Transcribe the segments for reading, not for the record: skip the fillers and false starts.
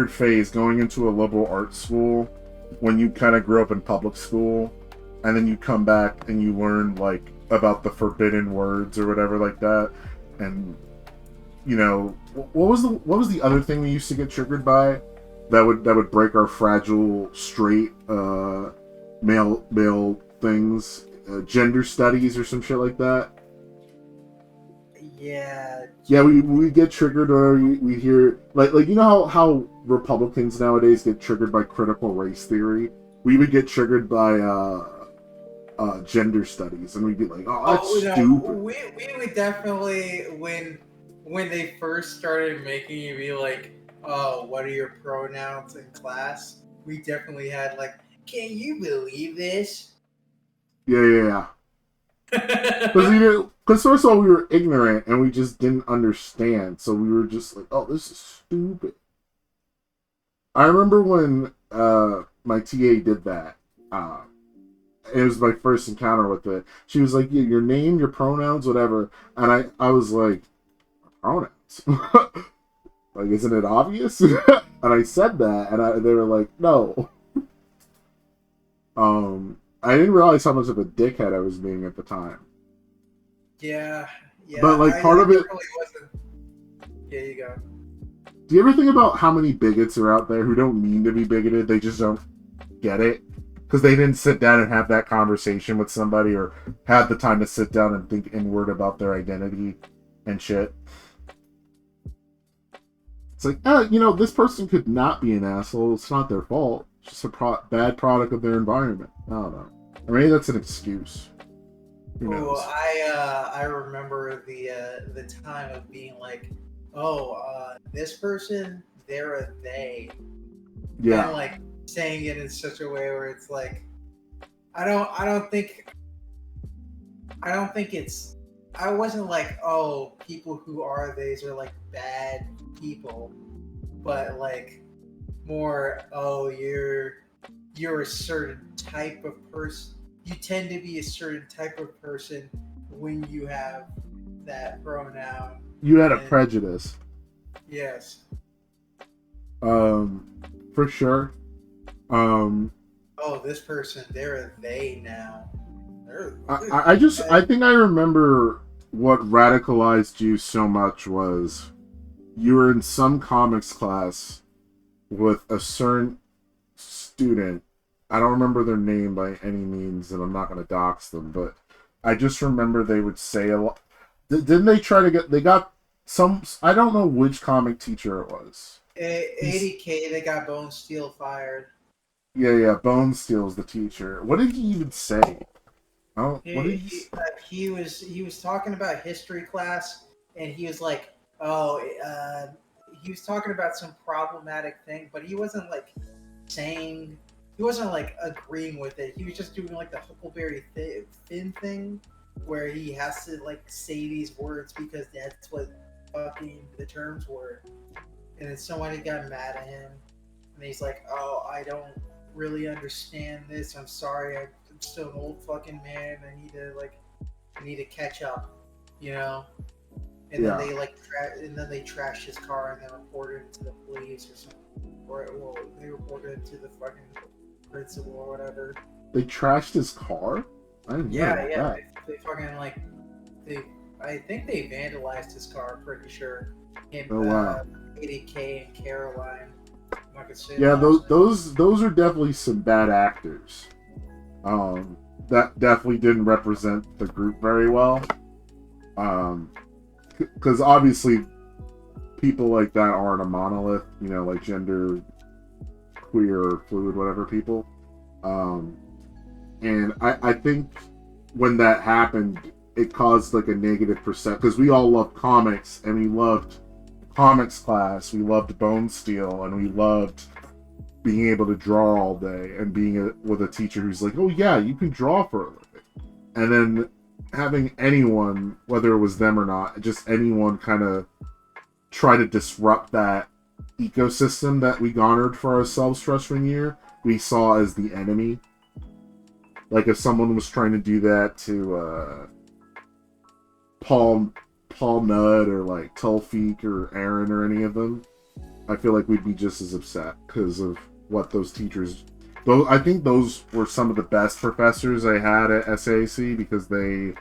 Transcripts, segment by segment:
phase going into a liberal arts school when you kind of grew up in public school, and then you come back and you learn like about the forbidden words or whatever like that, and what was the other thing we used to get triggered by that would break our fragile straight male things, gender studies or some shit like that. Yeah. Yeah, we get triggered, or we hear like how Republicans nowadays get triggered by critical race theory. We would get triggered by gender studies, and we'd be like, "Oh, that's Oh no, stupid." we would definitely when they first started making you be like, oh, what are your pronouns in class? We definitely had like, can you believe this? Yeah. Because first of all, we were ignorant and we just didn't understand, so we were just like, "Oh, this is stupid." I remember when my TA did that. It was my first encounter with it. She was like, "Yeah, your name, your pronouns, whatever," and I was like, "Pronouns? Like, isn't it obvious?" And I said that, and they were like, "No." I didn't realize how much of a dickhead I was being at the time. Yeah, But yeah, like I part of it, definitely wasn't. Yeah, you go. do you ever think about how many bigots are out there who don't mean to be bigoted? They just don't get it because they didn't sit down and have that conversation with somebody or had the time to sit down and think inward about their identity and shit. It's like, this person could not be an asshole. It's not their fault. It's just a bad product of their environment. I don't know. Or maybe that's an excuse. Who Oh, knows? I remember the time of being like, oh, this person, they're a they, and Yeah. like saying it in such a way where it's like, I don't think it's. I wasn't like, oh, people who are theys are like bad people, but like more, oh, you're a certain type of person. You tend to be a certain type of person when you have that pronoun. You had a And prejudice. yes, Um, for sure. Um, oh, this person, they're a they now. I think I remember what radicalized you so much was you were in some comics class with a certain student. I don't remember their name by any means, and I'm not going to dox them, but I just remember they would say a lot. Didn't they try to get? They got some. I don't know which comic teacher it was. He's 80K, they got Bone Steel fired. yeah. Bone Steel's the teacher. What did he even say? Oh, what He did he? he, uh, he was talking about history class, and he was like, oh, he was talking about some problematic thing, but he wasn't like saying, he wasn't like agreeing with it. He was just doing like the Huckleberry Finn thing, where he has to like say these words because that's what fucking the terms were. And then somebody got mad at him, and he's like, "Oh, I don't really understand this. I'm sorry. I'm still an old fucking man. I need to catch up, you know." And then Yeah, they like, and then they trashed his car and then reported it to the police or something, or well, they reported it to the fucking principal or whatever. they trashed his car. I didn't hear Yeah, about yeah. that. They fucking like they. I think they vandalized his car. I'm pretty sure. Him, Oh wow. 80K and Caroline. I'm not gonna say the Yeah, last name. those are definitely some bad actors. That definitely didn't represent the group very well. Um, because obviously people like that aren't a monolith. Like gender, queer, fluid, whatever people. Um, and I think when that happened, it caused like a negative percent because we all loved comics and we loved comics class, we loved Bone Steel, and we loved being able to draw all day and being with a teacher who's like, "Oh yeah, you can draw for a living," and then having anyone, whether it was them or not, just anyone kind of try to disrupt that ecosystem that we garnered for ourselves freshman year, we saw as the enemy. Like if someone was trying to do that to Paul Paul Nudd or like Tulfeek or Aaron or any of them, I feel like we'd be just as upset because of what those teachers. Those, I think those were some of the best professors I had at SAC because they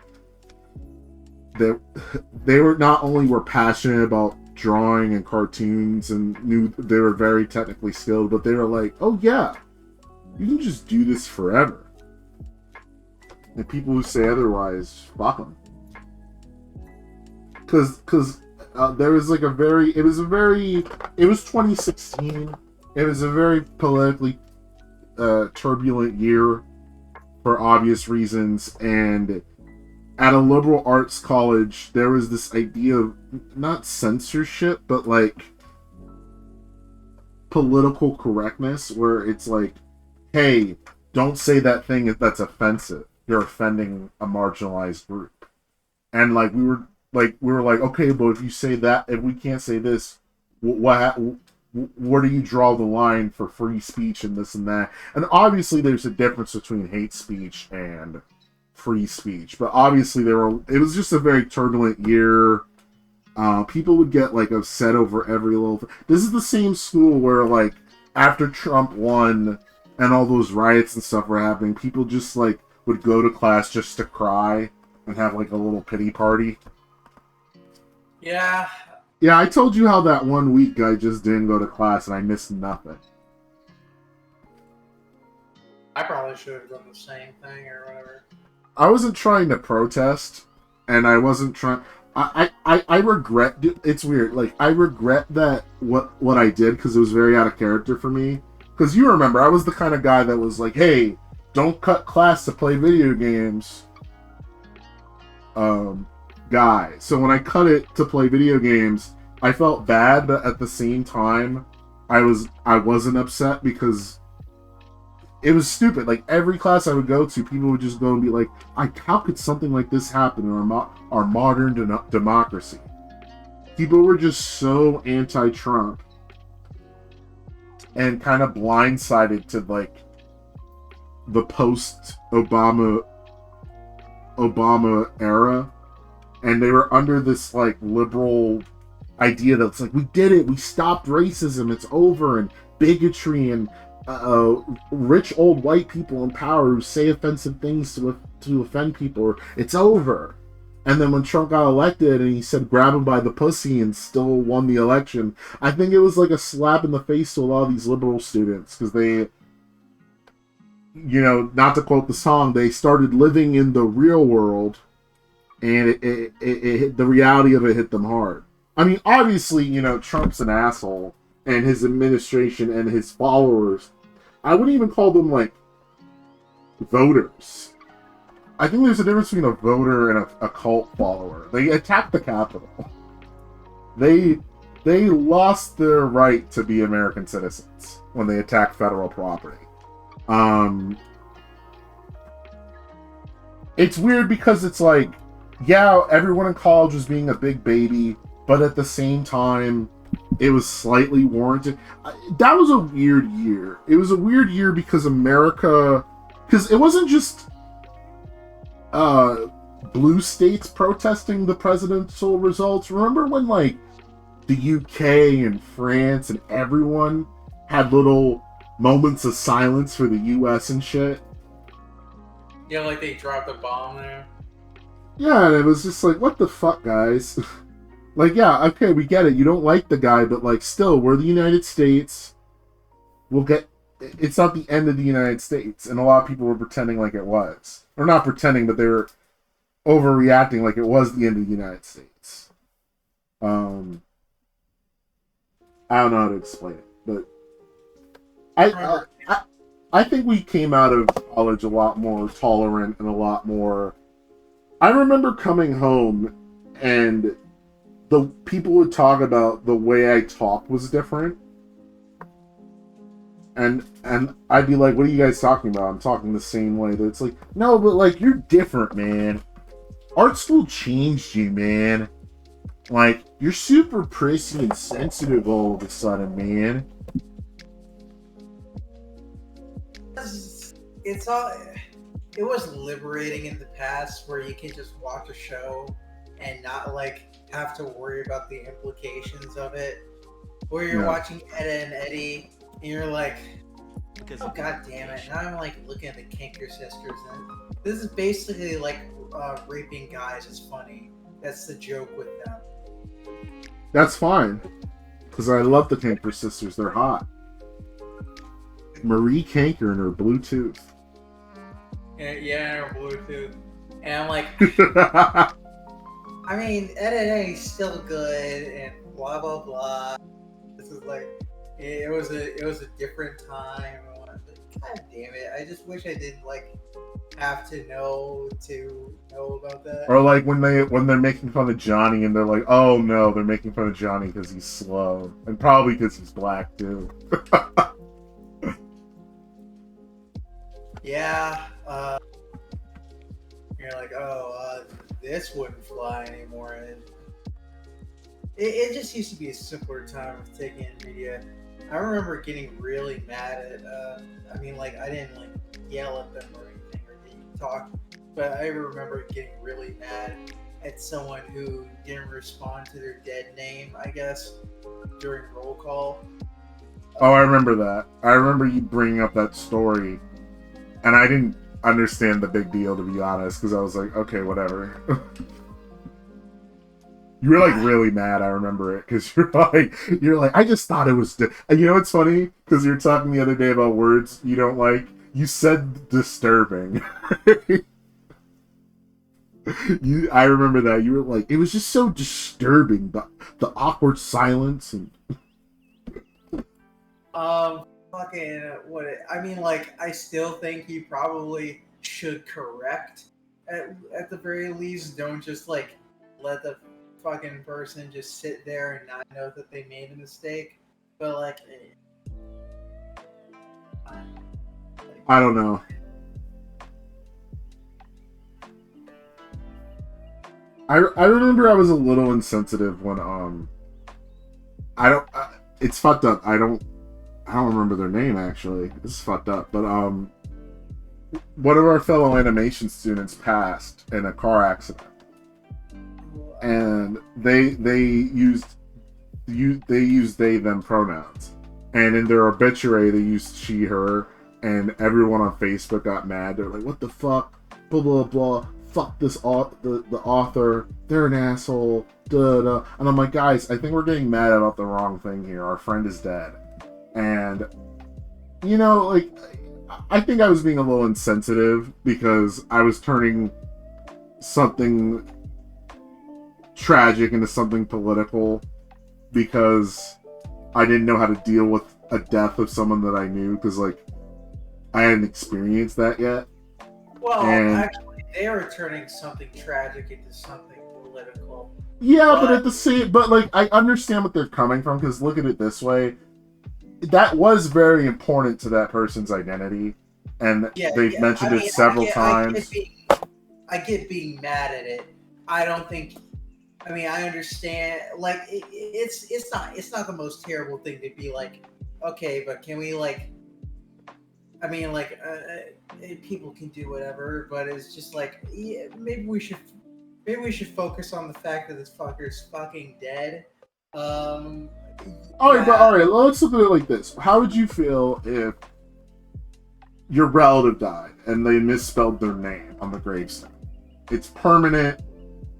they were not only were passionate about drawing and cartoons and knew they were very technically skilled, but they were like, oh yeah, you can just do this forever. And people who say otherwise, fuck them. Because there was like it was 2016. It was a very politically turbulent year for obvious reasons, and at a liberal arts college, there was this idea of not censorship, but like political correctness, where it's like, hey, don't say that thing that's offensive. You're offending a marginalized group. And like we were like, okay, but if you say that, if we can't say this, where do you draw the line for free speech and this and that? And obviously, there's a difference between hate speech and free speech, but obviously it was just a very turbulent year. People would get like upset over every little thing. This is the same school where like after Trump won and all those riots and stuff were happening, people just like would go to class just to cry and have like a little pity party. Yeah, I told you how that one week I just didn't go to class and I missed nothing. I probably should have done the same thing or whatever. I wasn't trying to protest, and I wasn't trying. I regret. It's weird. Like I regret that what I did because it was very out of character for me. Because you remember, I was the kind of guy that was like, "Hey, don't cut class to play video games." Guy. So when I cut it to play video games, I felt bad, but at the same time, I wasn't upset because it was stupid. Like every class I would go to, people would just go and be like, how could something like this happen in our modern democracy? People were just so anti-Trump and kind of blindsided to like the post-Obama era, and they were under this like liberal idea that's like, we did it, we stopped racism, it's over, and bigotry and rich old white people in power who say offensive things to offend people, it's over. And then when Trump got elected and he said grab him by the pussy and still won the election, I think it was like a slap in the face to a lot of these liberal students because they, you know, not to quote the song, they started living in the real world and the reality of it hit them hard. I mean, obviously, you know, Trump's an asshole and his administration and his followers, I wouldn't even call them like voters. I think there's a difference between a voter and a cult follower. They attacked the Capitol. They lost their right to be American citizens when they attacked federal property. It's weird because it's like, yeah, everyone in college was being a big baby, but at the same time, it was slightly warranted. That was a weird year. It was a weird year because America... Because it wasn't just blue states protesting the presidential results. Remember when, like, the UK and France and everyone had little moments of silence for the US and shit? Yeah, like they dropped a bomb there. Yeah, and it was just like, what the fuck, guys? Like, yeah, okay, we get it. You don't like the guy, but, like, still, we're the United States. We'll get... It's not the end of the United States. And a lot of people were pretending like it was. Or not pretending, but they were overreacting like it was the end of the United States. I don't know how to explain it, but... I think we came out of college a lot more tolerant and a lot more... I remember coming home and the people would talk about the way I talked was different. And I'd be like, what are you guys talking about? I'm talking the same way. It's like, no, but like, you're different, man. Art school changed you, man. Like, you're super prissy and sensitive all of a sudden, man. It was liberating in the past where you can just watch a show and not like have to worry about the implications of it. where you're Yeah. watching Edda and Eddie, and you're like, Because oh god damn it! Now I'm like looking at the Kinker sisters, and this is basically like raping guys is funny. That's the joke with them. That's fine. Because I love the Kanker sisters. They're hot. Marie Kanker and her Bluetooth. Yeah, or Bluetooth. And I'm like, I mean, Ed and Eddie's still good, and blah blah blah. This is like, it was a different time. God damn it! I just wish I didn't like have to know about that. Or like when they're making fun of Johnny and they're like, oh no, they're making fun of Johnny because he's slow, and probably because he's black too. Yeah. You're like, oh, this wouldn't fly anymore. And it just used to be a simpler time of taking in media. I remember getting really mad at, I mean, like, I didn't, like, yell at them or anything or talk, but I remember getting really mad at someone who didn't respond to their dead name, I guess, during roll call. Oh, I remember that. I remember you bringing up that story, and I didn't understand the big deal, to be honest, because I was like, okay, whatever. You were like really mad. I remember it because you're like, I just thought it was. And you know what's funny? Because you were talking the other day about words you don't like. You said disturbing. I remember that you were like, it was just so disturbing. The awkward silence and. Fucking what? I mean, like, I still think he probably should correct at the very least. Don't just like let the fucking person just sit there and not know that they made a mistake. But like, I don't know. I remember I was a little insensitive when it's fucked up. I don't remember their name actually. This is fucked up. But one of our fellow animation students passed in a car accident. And they used they them pronouns, and in their obituary they used she her, and everyone on Facebook got mad. They're like, what the fuck, blah blah blah, fuck this the author, they're an asshole, da da. And I'm like, guys, I think we're getting mad about the wrong thing here. Our friend is dead. And you know, like, I think I was being a little insensitive because I was turning something tragic into something political because I didn't know how to deal with a death of someone that I knew, because like I hadn't experienced that yet. Well, actually, they were turning something tragic into something political. Yeah, but at the same, but like I understand what they're coming from, because look at it this way: that was very important to that person's identity, and they've mentioned it several times. I get being mad at it. I don't think. I mean, I understand. Like, it's not the most terrible thing to be like, okay, but can we like? I mean, like, people can do whatever, but it's just like, yeah, maybe we should focus on the fact that this fucker's fucking dead. All right, let's look at it like this. How would you feel if your relative died and they misspelled their name on the gravestone? It's permanent.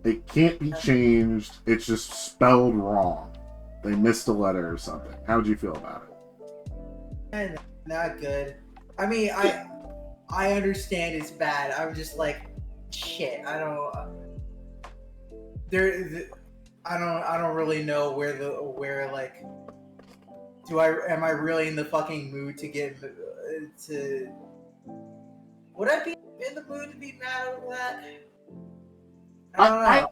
It can't be changed. It's just spelled wrong. They missed a letter or something. How would you feel about it? Not good. I mean, I understand it's bad. I'm just like, shit. I don't really know where like. Am I really in the fucking mood to get to? Would I be in the mood to be mad over that? I don't know.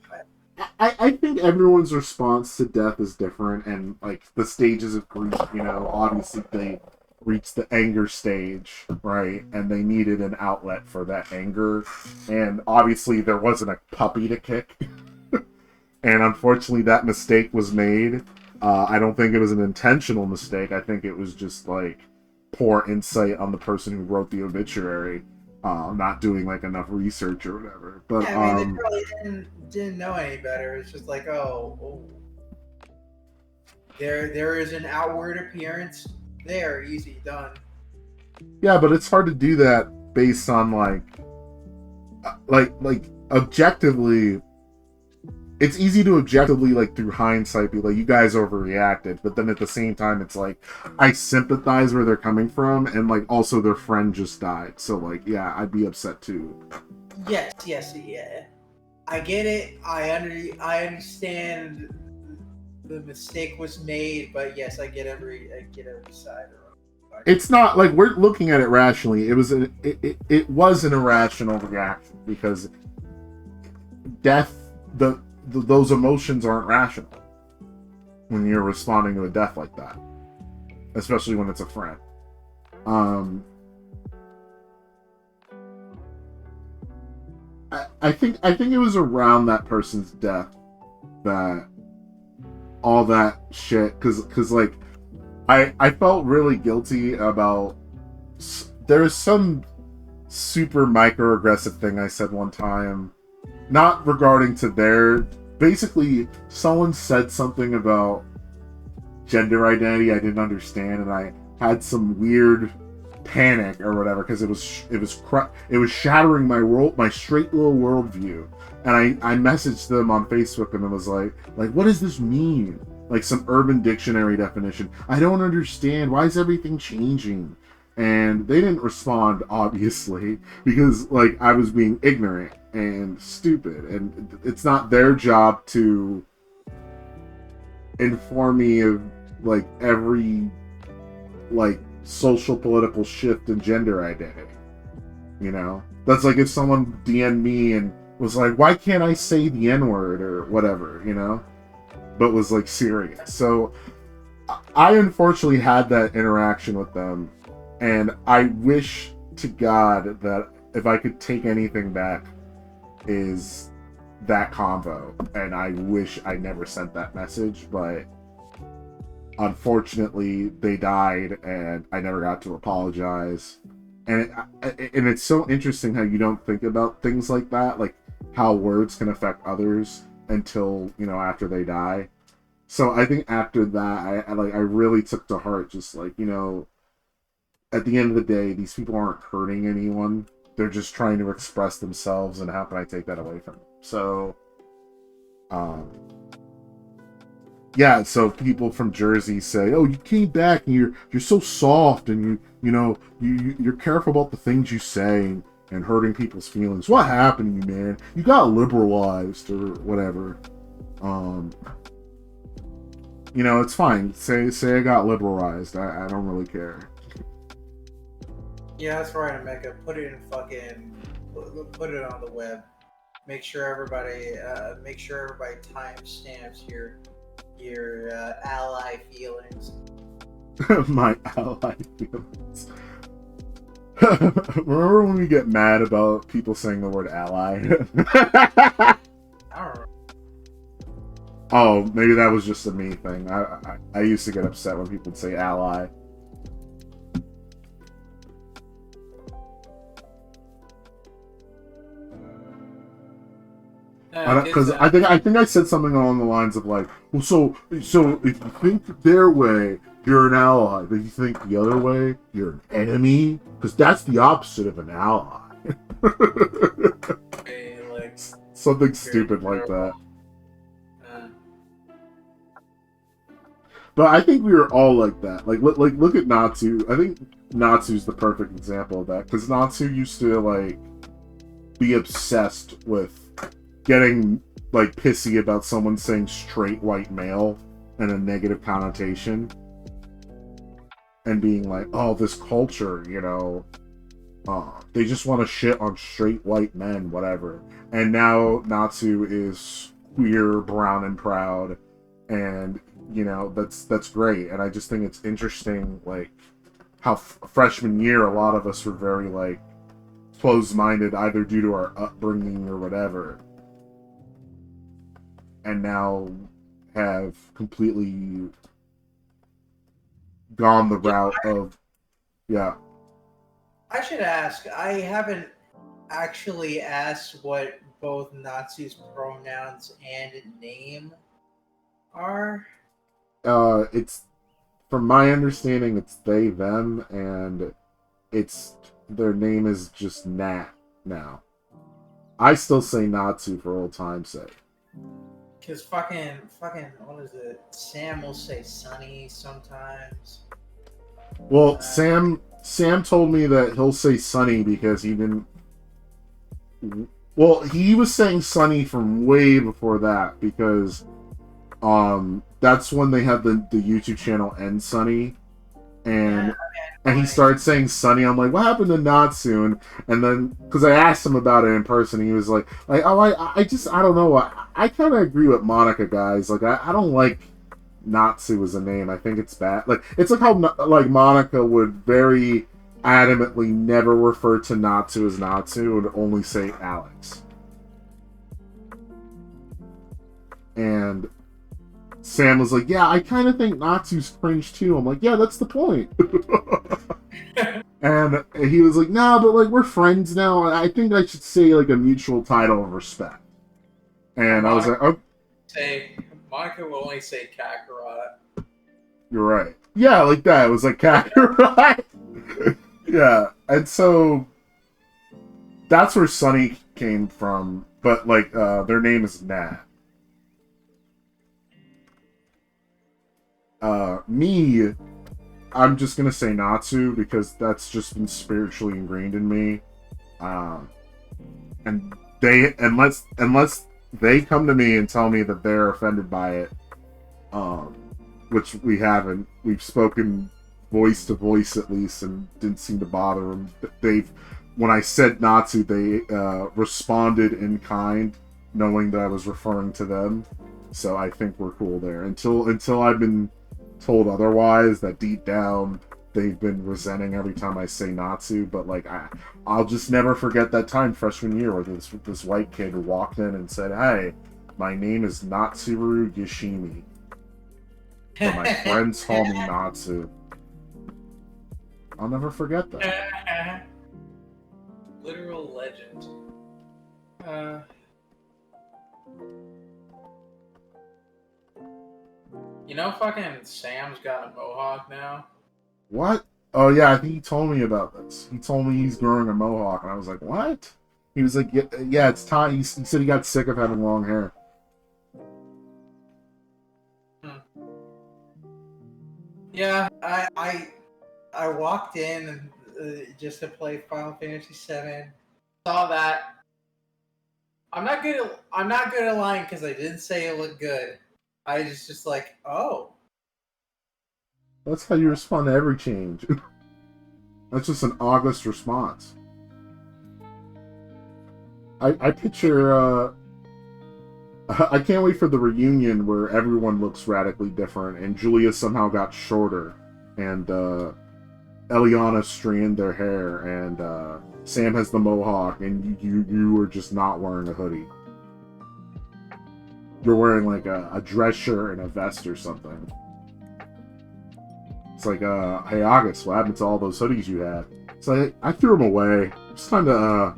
I think everyone's response to death is different, and like the stages of grief, you know, obviously they reached the anger stage, right? And they needed an outlet for that anger, and obviously there wasn't a puppy to kick, and unfortunately that mistake was made. I don't think it was an intentional mistake. I think it was just like poor insight on the person who wrote the obituary. Not doing like enough research or whatever. But yeah, I mean, they probably didn't know any better. It's just like, oh. There is an outward appearance. There, easy done. Yeah, but it's hard to do that based on like objectively. It's easy to objectively, like, through hindsight, be like, you guys overreacted, but then at the same time, it's like, I sympathize where they're coming from, and, like, also their friend just died, so, like, yeah, I'd be upset too. Yes, yeah. I get it. I understand the mistake was made, but yes, I get every side. It's not like we're looking at it rationally. It was an irrational reaction because death, those emotions aren't rational when you're responding to a death like that, especially when it's a friend. I think it was around that person's death that all that shit, because like I felt really guilty about, there's some super microaggressive thing I said one time, not regarding to their, basically someone said something about gender identity I didn't understand, and I had some weird panic or whatever because it was shattering my straight little worldview, and I messaged them on Facebook and it was like what does this mean, like some Urban Dictionary definition. I don't understand, why is everything changing? And they didn't respond, obviously, because like I was being ignorant and stupid, and it's not their job to inform me of like every like social political shift in gender identity. You know, that's like if someone DM'd me and was like, why can't I say the N-word or whatever, you know, but was like serious. So I unfortunately had that interaction with them, and I wish to God that if I could take anything back is that convo, and I wish I never sent that message, but unfortunately they died and I never got to apologize. And it's so interesting how you don't think about things like that, like how words can affect others until, you know, after they die. So I think after that, I really took to heart, just like, you know, at the end of the day, these people aren't hurting anyone. They're just trying to express themselves, and how can I take that away from them? So, yeah. So people from Jersey say, "Oh, you came back and you're so soft, and you're careful about the things you say and hurting people's feelings. What happened to you, man? You got liberalized or whatever." You know, it's fine. Say I got liberalized. I don't really care. Yeah, that's right, Omega. Put it on the web. Make sure everybody timestamps your ally feelings. My ally feelings. Remember when we get mad about people saying the word ally? I don't know. Oh, maybe that was just a me thing. I used to get upset when people would say ally. Because I think I said something along the lines of like, well, so if you think their way, you're an ally, but you think the other way, you're an enemy, because that's the opposite of an ally. Like, something stupid like that. But I think we were all like that. Like look at Natsu. I think Natsu's the perfect example of that, because Natsu used to like be obsessed with getting like pissy about someone saying straight white male in a negative connotation, and being like, oh, this culture, you know, they just want to shit on straight white men, whatever. And now Natsu is queer, brown, and proud, and you know, that's great. And I just think it's interesting, like how freshman year a lot of us were very like closed-minded, either due to our upbringing or whatever, and now have completely gone the route of, yeah. I should ask. I haven't actually asked what both Natsu's pronouns and name are. it's from my understanding, it's they them, and it's their name is just Nat now. I still say Natsu for old time's sake. Cause fucking, what is it? Sam will say Sunny sometimes. Well, Sam told me that he'll say Sunny because he didn't. Well, he was saying Sunny from way before that because, that's when they had the YouTube channel End Sunny, and he started saying Sunny. I'm like, what happened to Natsu? And then because I asked him about it in person, he was like, oh, I don't know. I kind of agree with Monica, guys. Like, I don't like Natsu as a name. I think it's bad. Like, it's like how like Monica would very adamantly never refer to Natsu as Natsu and only say Alex. And Sam was like, yeah, I kind of think Natsu's cringe too. I'm like, yeah, that's the point. And he was like, no, but like we're friends now. I think I should say like a mutual title of respect. And Monica, I was like, oh. Monica will only say Kakarot. You're right. Yeah, like that. It was like Kakarot. Yeah, and so that's where Sunny came from. But like, their name is Nat. Me, I'm just gonna say Natsu because that's just been spiritually ingrained in me. And they, unless they come to me and tell me that they're offended by it, which we haven't. We've spoken voice to voice at least, and didn't seem to bother them. When I said Natsu, they responded in kind, knowing that I was referring to them. So I think we're cool there. Until I've been told otherwise, that deep down they've been resenting every time I say Natsu. But like I'll just never forget that time freshman year where this white kid walked in and said, "Hey, my name is Natsuru Yoshimi, but my friends call me Natsu." I'll never forget that. Literal legend. You know, fucking Sam's got a mohawk now. What? Oh yeah, I think he told me about this. He told me he's growing a mohawk, and I was like, what? He was like, yeah, it's time. He said he got sick of having long hair. Yeah, I walked in just to play Final Fantasy VII. Saw that. I'm not good at lying because I didn't say it looked good. I just like, oh. That's how you respond to every change. That's just an August response. I picture. I can't wait for the reunion where everyone looks radically different, and Julia somehow got shorter, and Eliana straightened their hair, and Sam has the mohawk, and you were just not wearing a hoodie. You're wearing like a dress shirt and a vest or something. It's like, hey August, what happened to all those hoodies you had? It's like, I threw them away. It's time to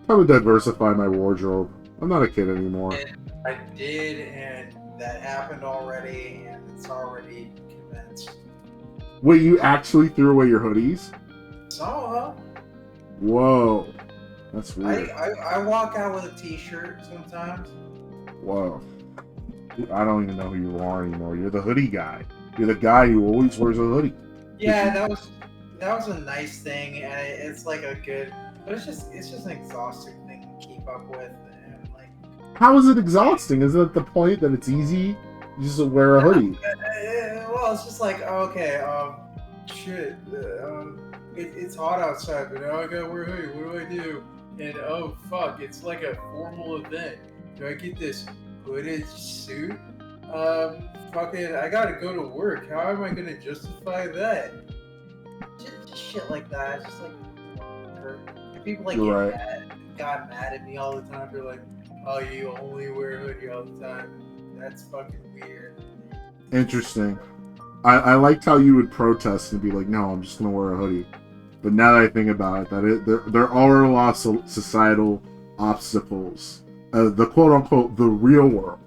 diversify my wardrobe. I'm not a kid anymore. I did, and that happened already, and it's already commenced. Wait, you actually threw away your hoodies? Some of them. Whoa. That's weird. I walk out with a t-shirt sometimes. Whoa. I don't even know who you are anymore. You're the hoodie guy. You're the guy who always wears a hoodie. Yeah, that was a nice thing, and it's like a good, but it's just an exhausting thing to keep up with, and like. How is it exhausting? Is it the point that it's easy? You just wear a hoodie. Well, it's just like, okay, shit, it's hot outside, but now I gotta wear a hoodie. What do? And oh fuck, it's like a formal event. Do I get this hooded suit? Fucking, I gotta go to work. How am I gonna justify that? Just shit like that. It's just like, people like got mad at me all the time. They're like, oh, you only wear a hoodie all the time. That's fucking weird. Interesting. I liked how you would protest and be like, no, I'm just gonna wear a hoodie. But now that I think about it, there are a lot of societal obstacles. The quote-unquote, the real world.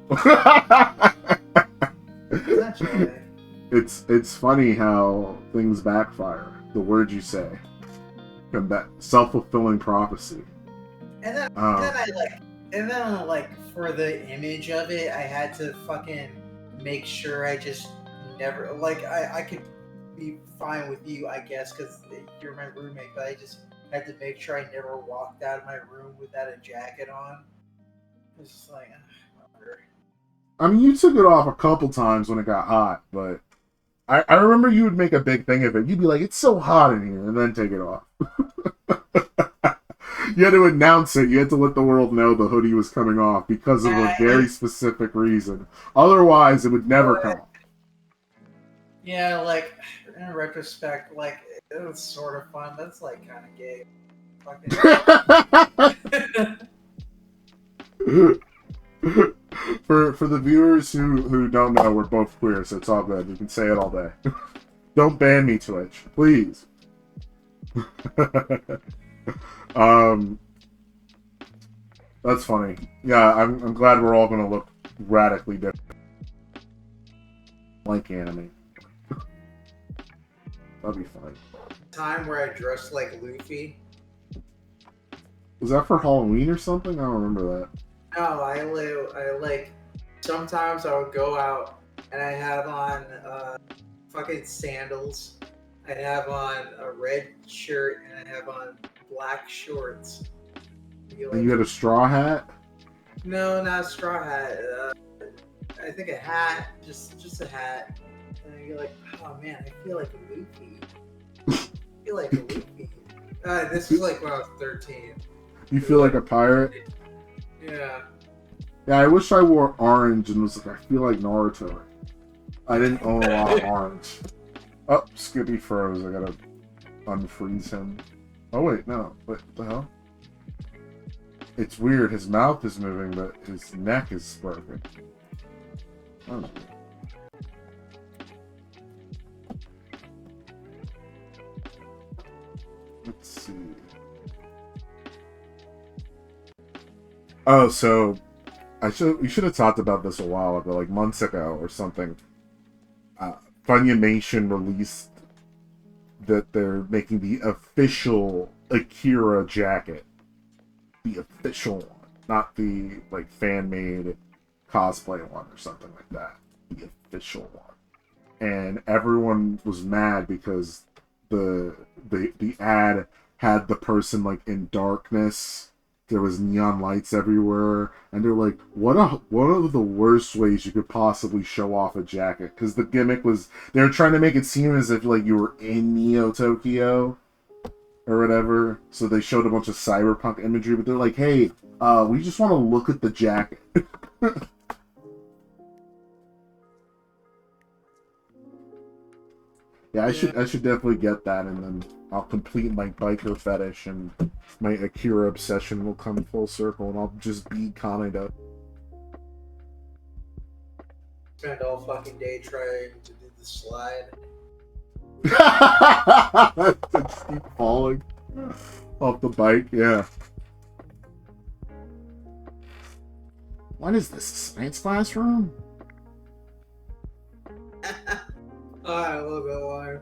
it's funny how things backfire. The words you say come back. Self-fulfilling prophecy. And then for the image of it, I had to fucking make sure I just never I could be fine with you, I guess, because you're my roommate, but I just had to make sure I never walked out of my room without a jacket on. It's just like, whatever. I mean, you took it off a couple times when it got hot, but I remember you would make a big thing of it. You'd be like, it's so hot in here, and then take it off. You had to announce it. You had to let the world know the hoodie was coming off because of a very specific reason. Otherwise, it would never come off. Yeah, like, in retrospect, like, it was sort of fun. That's, like, kind of gay. For the viewers who don't know, we're both queer, so it's all good. You can say it all day. Don't ban me, Twitch, please. That's funny. Yeah, I'm glad we're all gonna look radically different, like anime. That'd be funny. Time where I dressed like Luffy. Was that for Halloween or something? I don't remember that. No, I like. Sometimes I would go out and I have on fucking sandals. I'd have on a red shirt and I have on black shorts. And you had a straw hat? No, not a straw hat. I think a hat, just a hat. And you're like, oh man, I feel like a Luffy. I feel like a Luffy. This was like when I was 13. You feel like a pirate? Yeah. Yeah, I wish I wore orange and was like, I feel like Naruto. I didn't own a lot of orange. Oh, Skippy froze. I gotta unfreeze him. Oh wait, no. What the hell? It's weird. His mouth is moving, but his neck is broken. Oh. Let's see. Oh, so we should have talked about this a while ago, like months ago or something. Funimation released that they're making the official Akira jacket. The official one, not the like fan-made cosplay one or something like that. The official one. And everyone was mad because the ad had the person like in darkness. There was neon lights everywhere, and they're like, one of the worst ways you could possibly show off a jacket, because the gimmick was they were trying to make it seem as if like you were in Neo Tokyo or whatever. So they showed a bunch of cyberpunk imagery, but they're like, hey, we just want to look at the jacket. Yeah, I should definitely get that, and then I'll complete my biker fetish, and my Akira obsession will come full circle, and I'll just be Kaneda. Spend all fucking day trying to do the slide. Just keep falling off the bike, yeah. What is this, a science classroom? Oh, I love that line.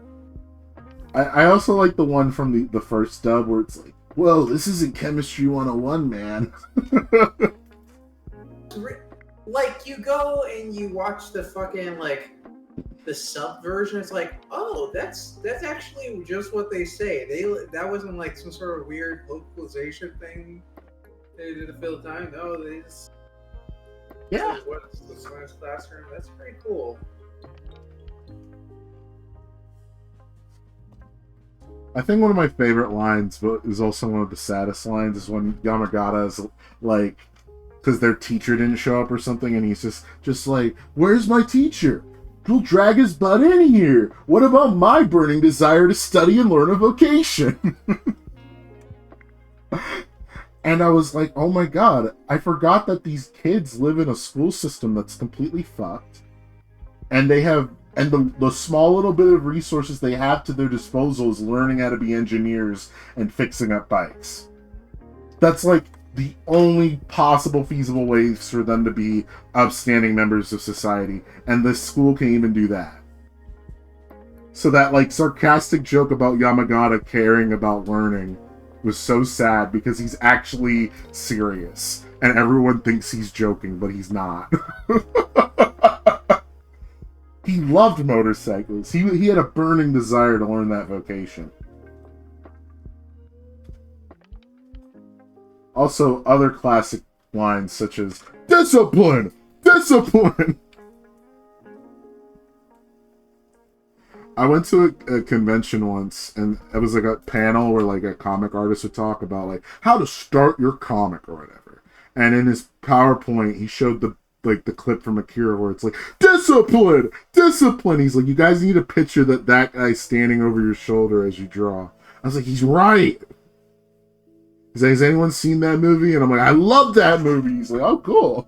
I also like the one from the first dub where it's like, whoa, this isn't Chemistry 101, man. Like, you go and you watch the fucking, like, the sub version, it's like, oh, that's actually just what they say. That wasn't, like, some sort of weird localization thing they did to fill time. No, they just... Yeah. What's the science classroom? That's pretty cool. I think one of my favorite lines, but is also one of the saddest lines, is when Yamagata is like, because their teacher didn't show up or something, and he's just like, where's my teacher? He'll drag his butt in here. What about my burning desire to study and learn a vocation? And I was like, oh my god, I forgot that these kids live in a school system that's completely fucked. And they have... And the small little bit of resources they have to their disposal is learning how to be engineers and fixing up bikes. That's like the only possible feasible ways for them to be upstanding members of society. And this school can even do that. So that like sarcastic joke about Yamagata caring about learning was so sad because he's actually serious and everyone thinks he's joking, but he's not. He loved motorcycles. He had a burning desire to learn that vocation. Also, other classic lines such as "Discipline! Discipline!" I went to a convention once, and it was like a panel where like a comic artist would talk about like how to start your comic or whatever. And in his PowerPoint, he showed the clip from Akira where it's like discipline, discipline. He's like, you guys need a picture that guy's standing over your shoulder as you draw. I was like, he's right. He's like, has anyone seen that movie? And I'm like, I love that movie. He's like, oh, cool.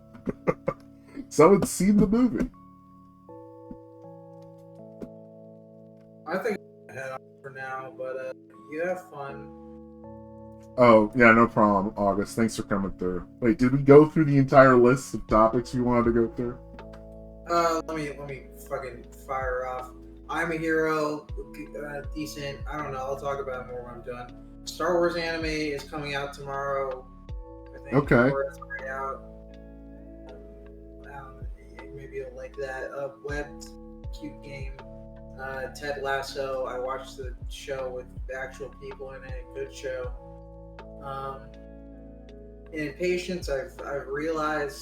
Someone's seen the movie. I think I'm head on for now, but you have fun. Oh, yeah, no problem, August. Thanks for coming through. Wait, did we go through the entire list of topics you wanted to go through? Let me fucking fire off. I'm a Hero, decent. I don't know. I'll talk about it more when I'm done. Star Wars anime is coming out tomorrow. I think. Okay. Or it's already out. Maybe you'll like that. Webbed, cute game. Ted Lasso. I watched the show with actual people in it. Good show. In Patience, I've realized,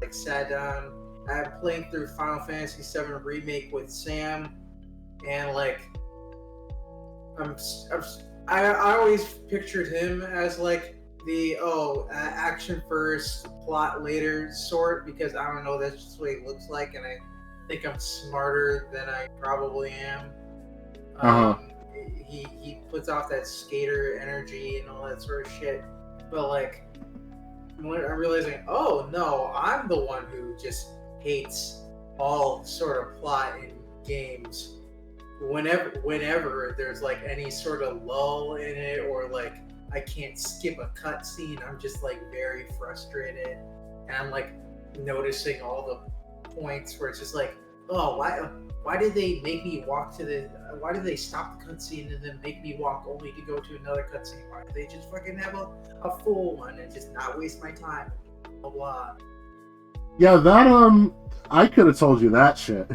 like, sat down. I'm playing through Final Fantasy VII Remake with Sam, and like, I always pictured him as like the action first, plot later sort, because I don't know, that's just what he looks like, and I think I'm smarter than I probably am. He puts off that skater energy and all that sort of shit, but like, when I'm realizing, oh no, I'm the one who just hates all sort of plot in games. Whenever there's like any sort of lull in it, or like I can't skip a cutscene, I'm just like very frustrated, and I'm like noticing all the points where it's just like, oh, why did they make me walk to the? Why did they stop the cutscene and then make me walk only to go to another cutscene? Why did they just fucking have a full one and just not waste my time? Blah blah. Yeah, that I could have told you that shit.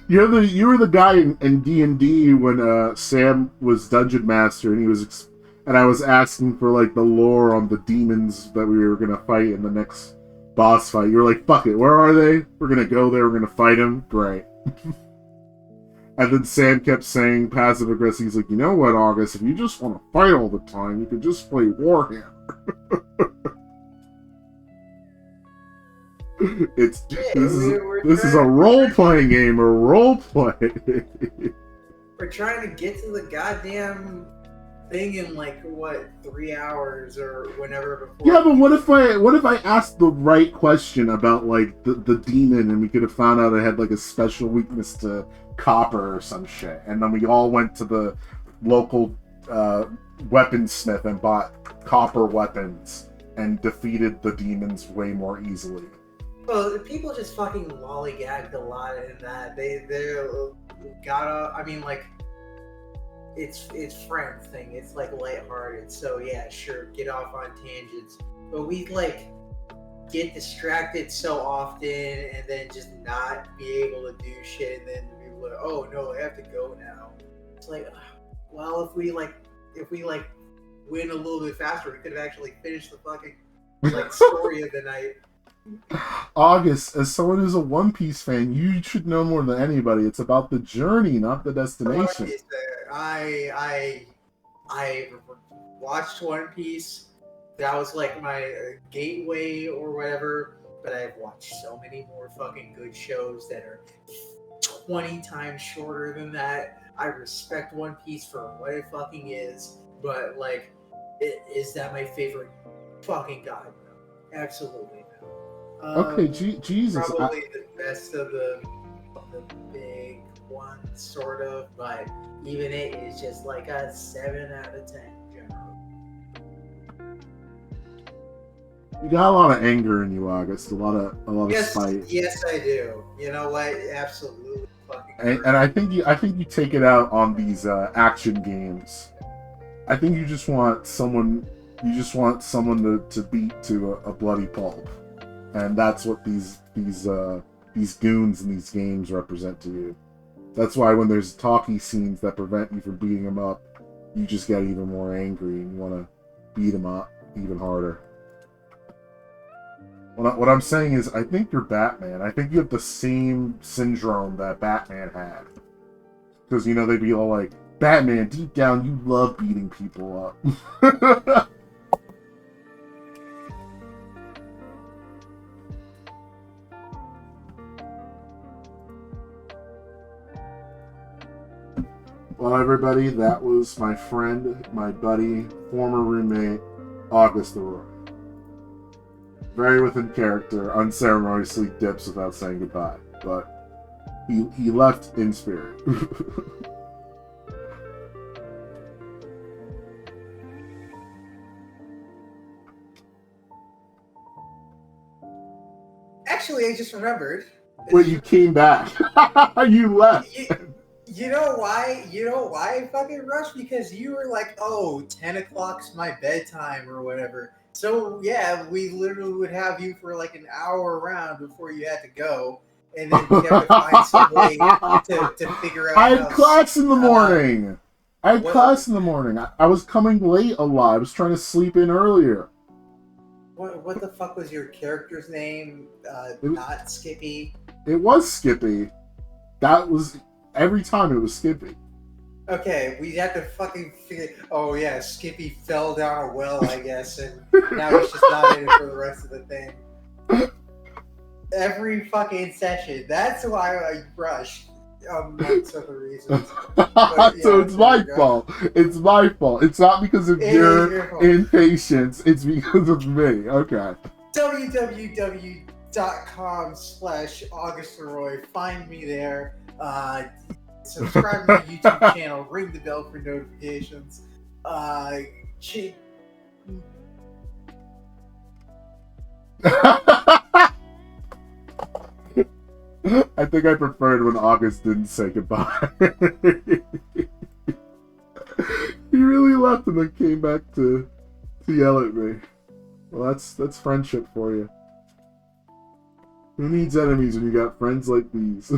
You were the guy in D&D when Sam was dungeon master, and he was and I was asking for like the lore on the demons that we were gonna fight in the next boss fight. You were like, fuck it, where are they? We're gonna go there, we're gonna fight them. Great. And then Sam kept saying passive aggressive, he's like, you know what, August, if you just want to fight all the time, you could just play Warhammer. This is a role-playing game, or role-play. We're trying to get to the goddamn thing in like what, 3 hours or whenever before. Yeah, but what if I asked the right question about like the demon, and we could have found out it had like a special weakness to copper or some shit, and then we all went to the local weaponsmith and bought copper weapons and defeated the demons way more easily. Well, people just fucking lollygagged a lot in that. They gotta. I mean, like, it's friend thing. It's like lighthearted. So yeah, sure, get off on tangents. But we like get distracted so often, and then just not be able to do shit. And then we like, oh no, I have to go now. It's like, well, if we win a little bit faster, we could have actually finished the fucking like story of the night. August, as someone who's a One Piece fan, you should know more than anybody. It's about the journey, not the destination. I watched One Piece. That was like my gateway or whatever. But I've watched so many more fucking good shows that are 20 times shorter than that. I respect One Piece for what it fucking is, but like, is that my favorite? Fucking God, no. Absolutely no. Okay, Jesus. Probably the best of the big ones, sort of, but even it is just like a 7 out of 10 generally. You got a lot of anger in you, August. A lot of spite. Yes, I do. You know what? Absolutely fucking And I think you take it out on these action games. I think you just want someone to beat to a bloody pulp, and that's what these goons in these games represent to you. That's why when there's talkie scenes that prevent you from beating them up, you just get even more angry and you want to beat them up even harder. What I'm saying is, I think you're Batman. I think you have the same syndrome that Batman had. Because, you know, they'd be all like, Batman, deep down, you love beating people up. Well, everybody, that was my friend, my buddy, former roommate, August the Roy. Very within character, unceremoniously dips without saying goodbye, but he left in spirit. Actually, I just remembered. Wait, you came back. You left. You know why? You know why I fucking rushed? Because you were like, oh, 10 o'clock's my bedtime or whatever. So, yeah, we literally would have you for like an hour around before you had to go. And then we have to find some way to figure out. I had class in the morning. I was coming late a lot. I was trying to sleep in earlier. What the fuck was your character's name? Not Skippy. It was Skippy. That was... Every time it was Skippy. Okay, we had to fucking figure... Oh, yeah, Skippy fell down a well, I guess, and now he's just not in it for the rest of the thing. Every fucking session. That's why I rushed, amongst other reasons. But, yeah, so it's my fault. It's my fault. It's not because of your impatience. It's because of me. Okay. www.com/AugustLeroy. Find me there. Subscribe to my YouTube channel. Ring the bell for notifications. I think I preferred when August didn't say goodbye. He really left and then came back to yell at me. Well, that's friendship for you. Who needs enemies when you got friends like these?